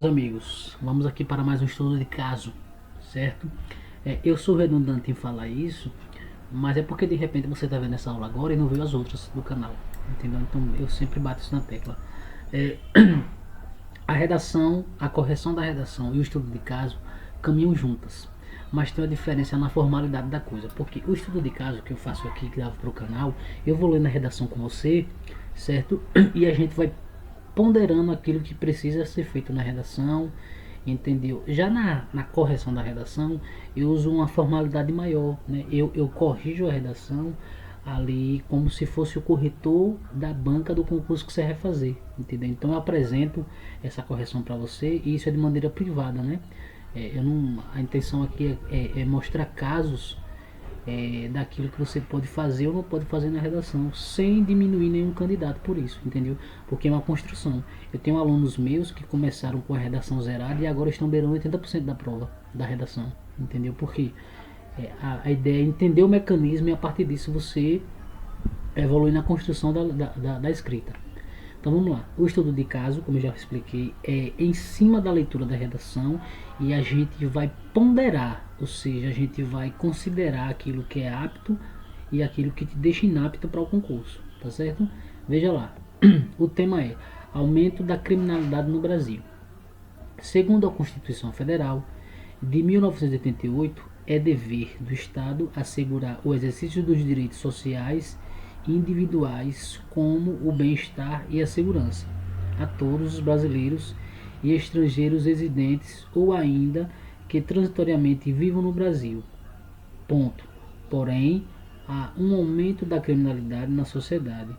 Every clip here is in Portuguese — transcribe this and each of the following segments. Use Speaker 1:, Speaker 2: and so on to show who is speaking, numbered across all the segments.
Speaker 1: Amigos, vamos aqui para mais um estudo de caso, certo? Eu sou redundante em falar isso, mas é porque de repente você está vendo essa aula agora e não viu as outras do canal, entendeu? Então eu sempre bato isso na tecla. É, a redação, a correção da redação e o estudo de caso caminham juntas, mas tem uma diferença na formalidade da coisa, porque o estudo de caso que eu faço aqui, gravo para o canal, eu vou ler na redação com você, certo? E a gente vai ponderando aquilo que precisa ser feito na redação, entendeu? Já na correção da redação, eu uso uma formalidade maior, né? Eu corrijo a redação ali como se fosse o corretor da banca do concurso que você vai fazer, entendeu? Então eu apresento essa correção para você e isso é de maneira privada, né? Eu não, a intenção aqui é mostrar casos daquilo que você pode fazer ou não pode fazer na redação, sem diminuir nenhum candidato por isso, entendeu? Porque é uma construção. Eu tenho alunos meus que começaram com a redação zerada e agora estão beirando 80% da prova da redação, entendeu? Porque a ideia é entender o mecanismo e a partir disso você evolui na construção da escrita. Então vamos lá. O estudo de caso, como eu já expliquei, é em cima da leitura da redação e a gente vai ponderar, ou seja, a gente vai considerar aquilo que é apto e aquilo que te deixa inapto para o concurso, tá certo? Veja lá. O tema é aumento da criminalidade no Brasil. Segundo a Constituição Federal de 1988, é dever do Estado assegurar o exercício dos direitos sociais individuais como o bem-estar e a segurança a todos os brasileiros e estrangeiros residentes ou ainda que transitoriamente vivam no Brasil. Ponto. Porém, há um aumento da criminalidade na sociedade,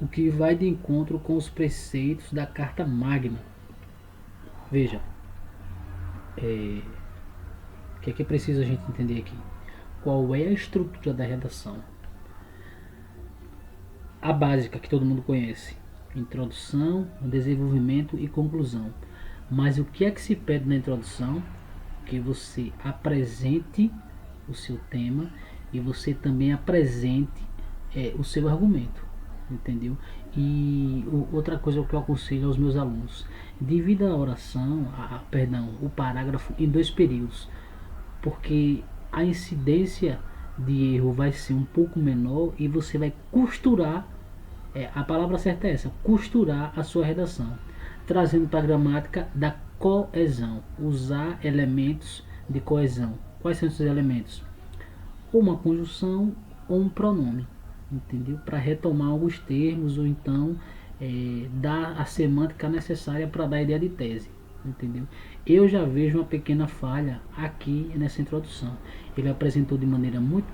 Speaker 1: o que vai de encontro com os preceitos da Carta Magna. Veja, o que é que precisa a gente entender aqui? Qual é a estrutura da redação? A básica que todo mundo conhece: introdução, desenvolvimento e conclusão. Mas o que é que se pede na introdução? Que você apresente o seu tema e você também apresente o seu argumento, entendeu? E outra coisa que eu aconselho aos meus alunos: divida a oração, o parágrafo em dois períodos, porque a incidência de erro vai ser um pouco menor e você vai costurar, a palavra certa é essa, costurar a sua redação, trazendo para a gramática da coesão, usar elementos de coesão. Quais são esses elementos? Ou uma conjunção ou um pronome, entendeu? Para retomar alguns termos ou então dar a semântica necessária para dar a ideia de tese, entendeu? Eu já vejo uma pequena falha aqui nessa introdução. Ele apresentou de maneira muito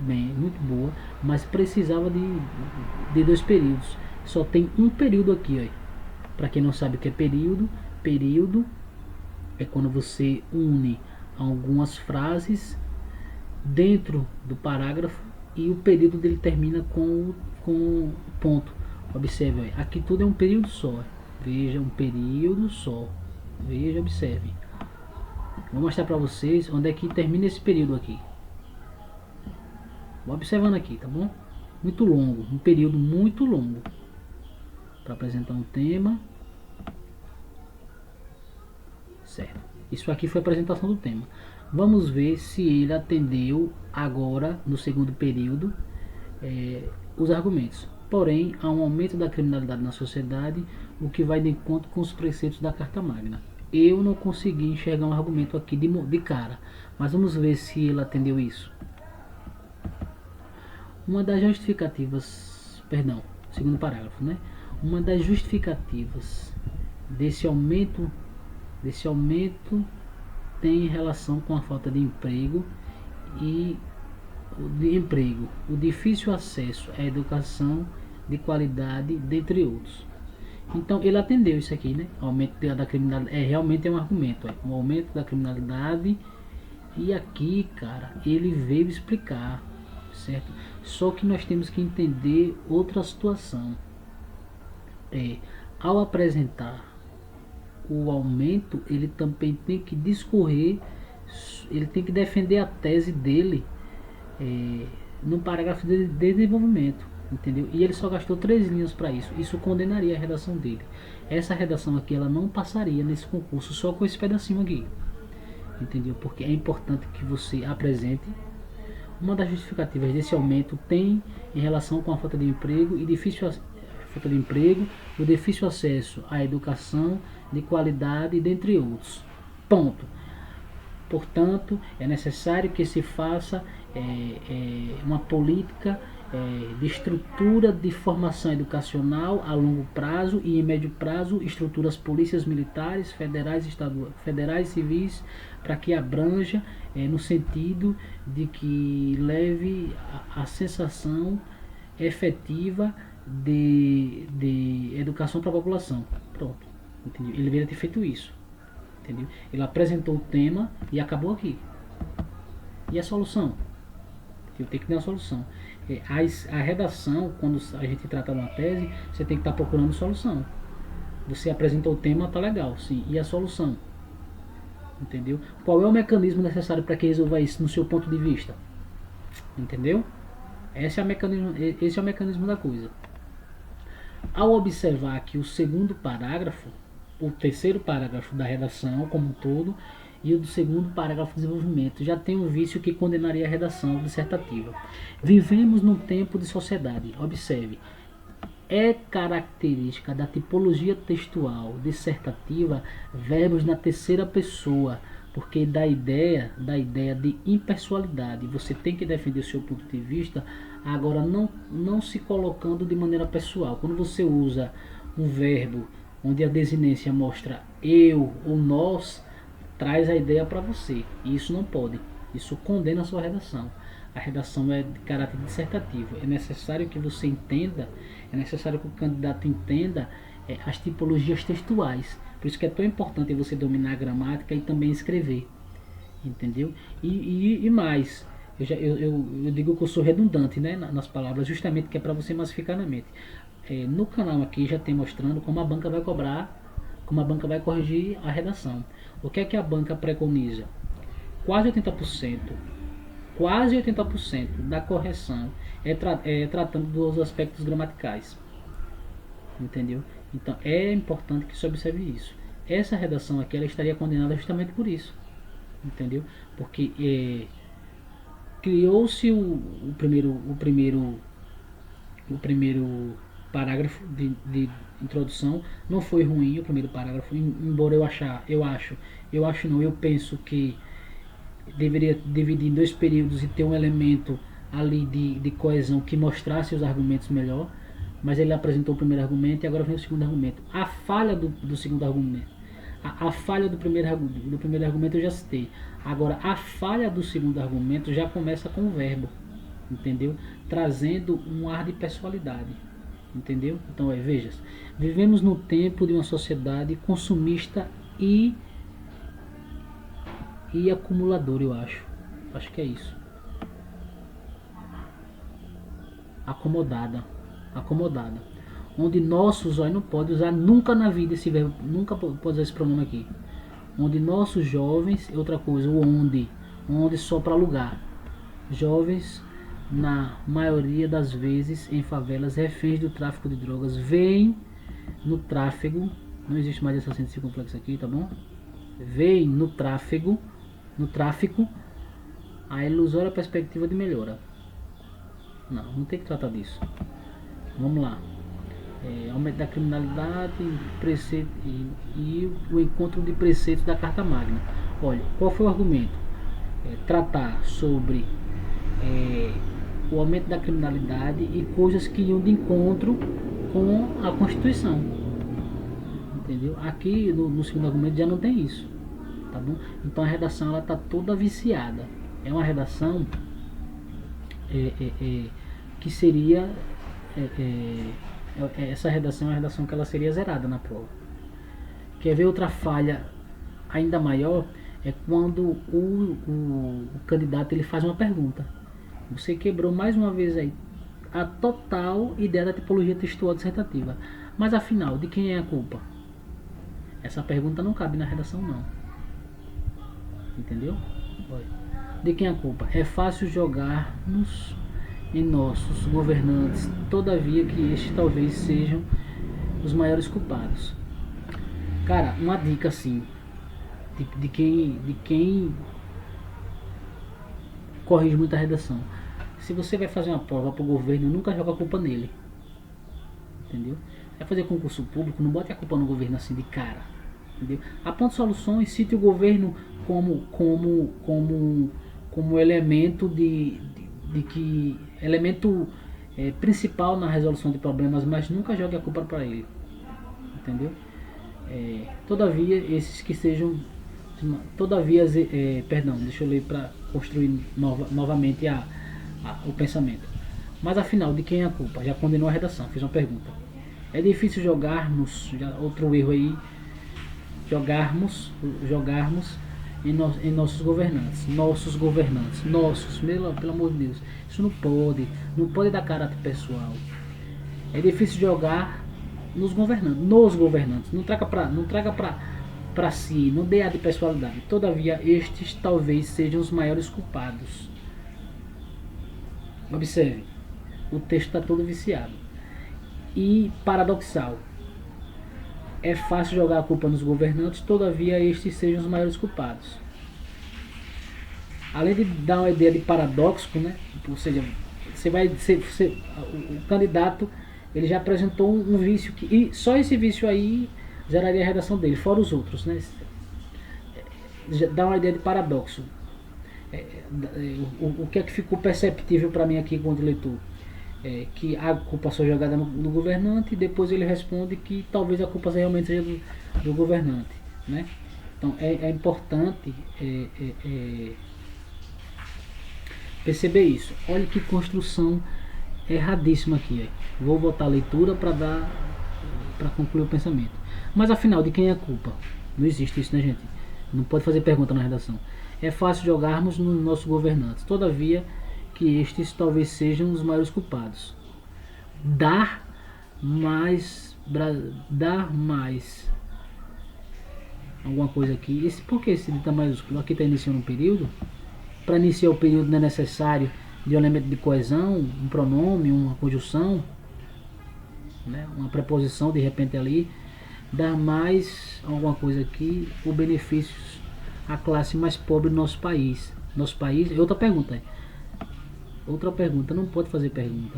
Speaker 1: boa, mas precisava de dois períodos. Só tem um período aqui, para quem não sabe o que é período é quando você une algumas frases dentro do parágrafo e o período dele termina com ponto. Observe, aqui tudo é um período só. Veja, um período só. Veja, observe. Vou mostrar para vocês onde é que termina esse período aqui. Vou observando aqui, tá bom? Muito longo, um período muito longo para apresentar um tema. Certo. Isso aqui foi a apresentação do tema. Vamos ver se ele atendeu agora, no segundo período, os argumentos. Porém, há um aumento da criminalidade na sociedade, o que vai de encontro com os preceitos da Carta Magna. Eu não consegui enxergar um argumento aqui de cara, mas vamos ver se ele atendeu isso. Uma das justificativas, perdão, segundo parágrafo, né? Uma das justificativas desse aumento tem relação com a falta de emprego o difícil acesso à educação de qualidade, dentre outros. Então ele atendeu isso aqui, né? O aumento da criminalidade realmente é um argumento, um aumento da criminalidade. E aqui, cara, ele veio explicar, certo? Só que nós temos que entender outra situação. Ao apresentar o aumento, ele também tem que discorrer, ele tem que defender a tese dele no parágrafo de desenvolvimento. entendeu? E ele só gastou 3 linhas para isso. Isso condenaria a redação dele. Essa redação aqui ela não passaria nesse concurso só com esse pedacinho aqui, entendeu? Porque é importante que você apresente. Uma das justificativas desse aumento tem em relação com a falta de emprego e falta de emprego, o difícil acesso à educação de qualidade, dentre outros. Ponto. Portanto, é necessário que se faça uma política de estrutura de formação educacional a longo prazo e em médio prazo, estruturas polícias militares, federais, estaduais, federais, civis, para que abranja no sentido de que leve a sensação efetiva de educação para a população. Pronto, entendeu? Ele deveria ter feito isso, entendeu? Ele apresentou o tema e acabou aqui. E a solução? Tem que ter uma solução. A redação, quando a gente trata de uma tese, você tem que estar procurando solução. Você apresentou o tema, tá legal, sim. E a solução? Entendeu? Qual é o mecanismo necessário para que resolva isso no seu ponto de vista? Entendeu? Esse é o mecanismo da coisa. Ao observar aqui o segundo parágrafo, o terceiro parágrafo da redação como um todo e o do segundo parágrafo de desenvolvimento, já tem um vício que condenaria a redação dissertativa. Vivemos num tempo de sociedade. Observe, é característica da tipologia textual dissertativa verbos na terceira pessoa, porque dá ideia de impessoalidade. Você tem que defender o seu ponto de vista, agora não se colocando de maneira pessoal. Quando você usa um verbo onde a desinência mostra eu ou nós, traz a ideia para você. E isso não pode. Isso condena a sua redação. A redação é de caráter dissertativo. É necessário que você entenda, é necessário que o candidato entenda as tipologias textuais. Por isso que é tão importante você dominar a gramática e também escrever. Entendeu? E mais, eu digo que eu sou redundante, né, nas palavras, justamente que é para você massificar na mente. No canal aqui já tem mostrando como a banca vai cobrar, como a banca vai corrigir a redação. O que é que a banca preconiza? Quase 80% da correção tratando dos aspectos gramaticais. Entendeu? Então é importante que se observe isso. Essa redação aqui ela estaria condenada justamente por isso. Entendeu? Porque criou-se o primeiro parágrafo de introdução. Não foi ruim o primeiro parágrafo, embora eu penso que deveria dividir em 2 períodos e ter um elemento ali de coesão que mostrasse os argumentos melhor. Mas ele apresentou o primeiro argumento e agora vem o segundo argumento. A falha do segundo argumento, a falha do primeiro argumento eu já citei. Agora a falha do segundo argumento já começa com o verbo, entendeu? Trazendo um ar de pessoalidade, entendeu? Então veja, vivemos no tempo de uma sociedade consumista e acumuladora, eu acho que é isso. Acomodada, onde nossos, olha, não pode usar nunca na vida esse verbo, nunca pode usar esse pronome aqui. Onde nossos jovens, outra coisa, o onde só para lugar. Jovens, na maioria das vezes em favelas, reféns do tráfico de drogas, veem no tráfego, não existe mais essa síntese complexa aqui, tá bom? Veem no tráfico a ilusória perspectiva de melhora. Não tem que tratar disso. Vamos lá. Aumento da criminalidade e o encontro de preceitos da Carta Magna. Olha, qual foi o argumento? Tratar sobre o aumento da criminalidade e coisas que iam de encontro com a Constituição. Entendeu? Aqui no segundo argumento já não tem isso. Tá bom? Então a redação ela está toda viciada. É uma redação que seria essa redação é uma redação que ela seria zerada na prova. Quer ver outra falha ainda maior? É quando o candidato ele faz uma pergunta. Você quebrou mais uma vez aí a total ideia da tipologia textual dissertativa. Mas afinal, de quem é a culpa? Essa pergunta não cabe na redação não. Entendeu? De quem é a culpa? É fácil jogar-nos em nossos governantes, todavia que estes talvez sejam os maiores culpados. Cara, uma dica assim, de quem corrige muita redação. Se você vai fazer uma prova para o governo, nunca joga a culpa nele. Entendeu? Vai fazer concurso público, não bote a culpa no governo assim de cara. Entendeu? Aponte soluções, cite o governo como elemento de que elemento principal na resolução de problemas, mas nunca jogue a culpa para ele. Entendeu? Todavia, esses que sejam. Todavia, perdão, deixa eu ler para construir novamente o pensamento. Mas afinal, de quem é a culpa? Já condenou a redação, fiz uma pergunta. É difícil jogarmos, outro erro aí, jogarmos em nossos governantes, pelo amor de Deus. Isso não pode dar caráter pessoal. É difícil jogar nos governantes. Não traga para si, não dê a de pessoalidade. Todavia, estes talvez sejam os maiores culpados. Observe, o texto está todo viciado. E paradoxal. É fácil jogar a culpa nos governantes, todavia estes sejam os maiores culpados. Além de dar uma ideia de paradoxo, né? Ou seja, o candidato ele já apresentou um vício e só esse vício aí geraria a redação dele, fora os outros, né? Dá uma ideia de paradoxo. O que é que ficou perceptível para mim aqui enquanto leitor? Que a culpa só jogada no governante e depois ele responde que talvez a culpa realmente seja do governante, né? Então é importante perceber isso. Olha que construção erradíssima aqui. Vou botar a leitura para concluir o pensamento. Mas afinal, de quem é a culpa? Não existe isso, né, gente? Não pode fazer pergunta na redação. É fácil jogarmos nos nossos governantes. Todavia, que estes talvez sejam os maiores culpados. Dar mais alguma coisa aqui. Por que esse dita maiúsculo? Aqui está iniciando um período. Para iniciar o período não é necessário de um elemento de coesão, um pronome, uma conjunção, né? Uma preposição de repente ali. Dar mais alguma coisa aqui, o benefícios à classe mais pobre do nosso país. Nosso país, outra pergunta. Não pode fazer pergunta.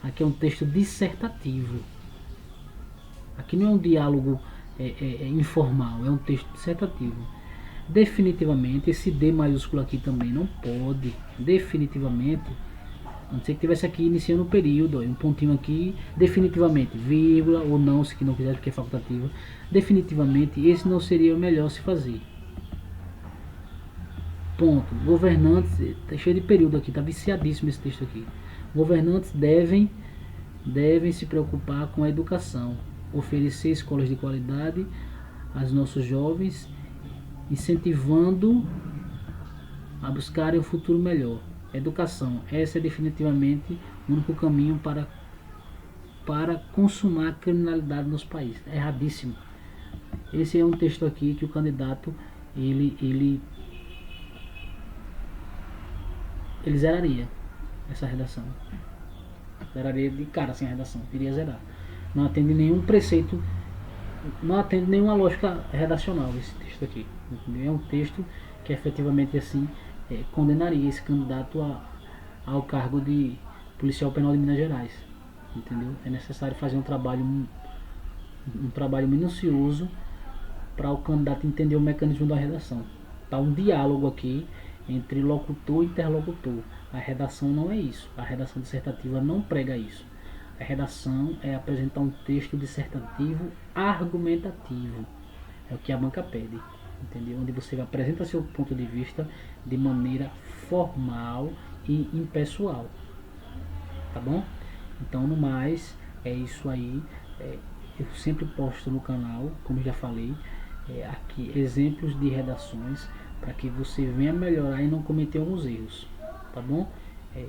Speaker 1: Aqui é um texto dissertativo. Aqui não é um diálogo informal, é um texto dissertativo. Definitivamente, esse D maiúsculo aqui também não pode. Definitivamente, a não ser que tivesse aqui iniciando o período, um pontinho aqui, definitivamente, vírgula, ou não, se não quiser, porque é facultativo. Definitivamente, esse não seria o melhor se fazer. Ponto. Governantes, tá cheio de período aqui, tá viciadíssimo esse texto aqui. Governantes devem se preocupar com a educação, oferecer escolas de qualidade aos nossos jovens, incentivando a buscarem um futuro melhor. Educação, esse é definitivamente o único caminho para consumar a criminalidade no nosso país. É erradíssimo. Esse é um texto aqui que o candidato ele zeraria essa redação. Zeraria de cara assim a redação, iria zerar. Não atende nenhum preceito, não atende nenhuma lógica redacional esse texto aqui. Entendeu? É um texto que efetivamente assim condenaria esse candidato ao cargo de policial penal de Minas Gerais. Entendeu? É necessário fazer um trabalho minucioso para o candidato entender o mecanismo da redação. Tá um diálogo aqui entre locutor e interlocutor. A redação não é isso. A redação dissertativa não prega isso. A redação é apresentar um texto dissertativo argumentativo. É o que a banca pede. Entendeu? Onde você apresenta seu ponto de vista de maneira formal e impessoal. Tá bom? Então, no mais, é isso aí. Eu sempre posto no canal, como já falei, aqui exemplos de redações para que você venha melhorar e não cometer alguns erros. Tá bom?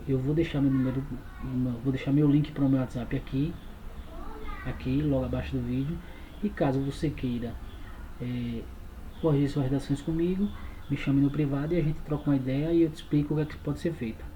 Speaker 1: Eu vou deixar meu link para o meu WhatsApp aqui logo abaixo do vídeo. E caso você queira corrigir suas redações comigo, me chame no privado e a gente troca uma ideia e eu te explico o que é que pode ser feito.